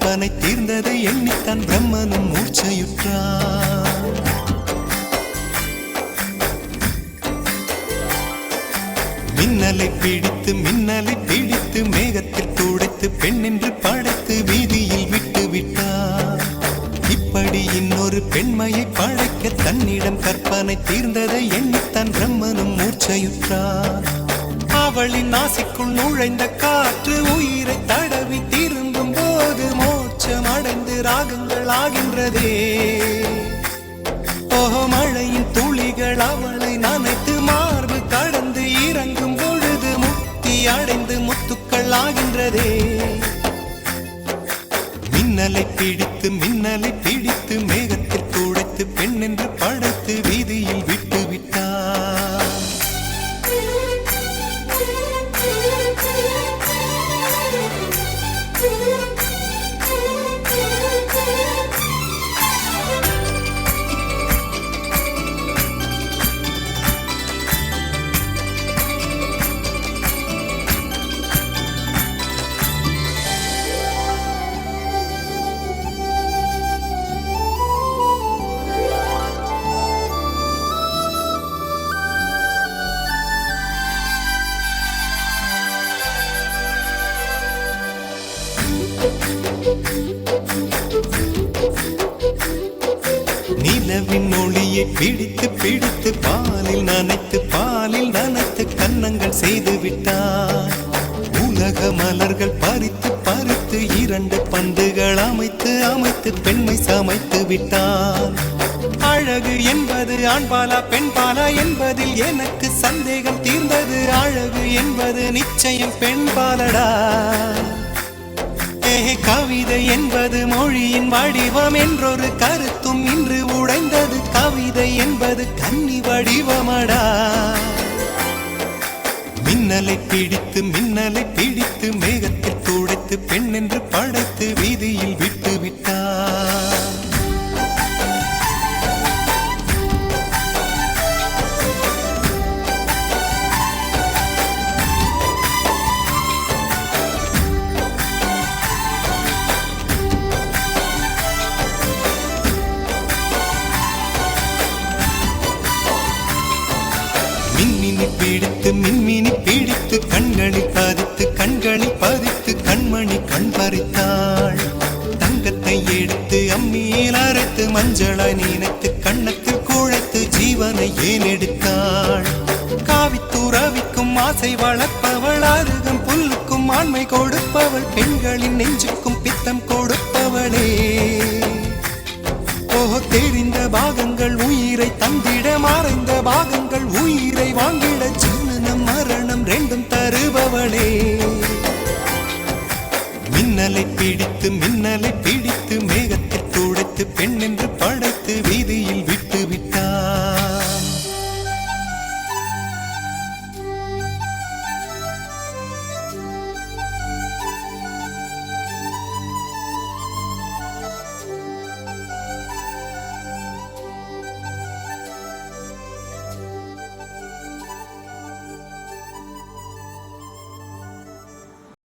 கற்பனை தீர்ந்ததை எண்ணித்தான் பிரம்மனும் மூர்ச்சையுற்றான். மின்னலை பிடித்து மேகத்தில் துடைத்து பெண் என்று படைத்து வீதியில் விட்டு விட்டார். இப்படி இன்னொரு பெண்மையை படைக்க தன்னிடம் கற்பனை தீர்ந்ததை எண்ணித்தான் பிரம்மனும் மூர்ச்சையுற்றார். அவளின் நாசிக்குள் நுழைந்த காற்று உயிரை தடவி திரும்பும் போது மோட்சம் அடைந்து ராகங்கள் ஆகின்றதே. ஓஹோ, மழையின் துளிகள் அவளை நனைத்து மார்பு கடந்து இறங்கும் பொழுது முக்தி அடைந்து முத்துக்கள் ஆகின்றதே. மின்னலை பிடித்து மேகத்தில் துடைத்து பெண் என்று படைத்து வீதியில் விட்டு விட்டார். நிலவின் ஒளியை பிடித்து பாலில் நனைத்து கன்னங்கள் செய்து விட்டார். உலக மலர்கள் பறித்து இரண்டு பந்துகள் அமைத்து பெண்மை சமைத்து விட்டார். அழகு என்பது ஆண்பாலா பெண்பாலா என்பதில் எனக்கு சந்தேகம் தீர்ந்தது. அழகு என்பது நிச்சயம் பெண்பாலடா. கவிதை என்பது மொழியின் வடிவம் என்றொரு கருத்தும் இன்று உடைந்தது. கவிதை என்பது கன்னி வடிவமடா. மின்னலை பிடித்து மேகத்தில் துடைத்து பெண் என்று படைத்து வீதியில் விட்டு விட்டார். மின்மினி பிடித்து கண்களில் பதித்து கண்மணி கண் பறித்தாள். தங்கத்தை எடுத்து அம்மியில் அரைத்து மஞ்சளாய் நினைத்து கண்ணத்தில் குழைத்து ஜீவனை ஏன் எடுத்தாள். காவித்துறவிக்கும் ஆசை வளர்ப்பவள், அருகம் புல்லுக்கும் ஆண்மை கொடுப்பவள், பெண்களின் நெஞ்சுக்கும் பித்தம் கொடுப்பவளே. ஓஹோ, தெரிந்த பாகங்கள் உயிரை தந்திட, மறைந்த பாகங்கள் உயிரை வாங்கிட, ஜனனம் மரணம் ரெண்டும் தருபவளே. மின்னலை பிடித்து மேகத்தில் துடைத்து பெண் என்று படை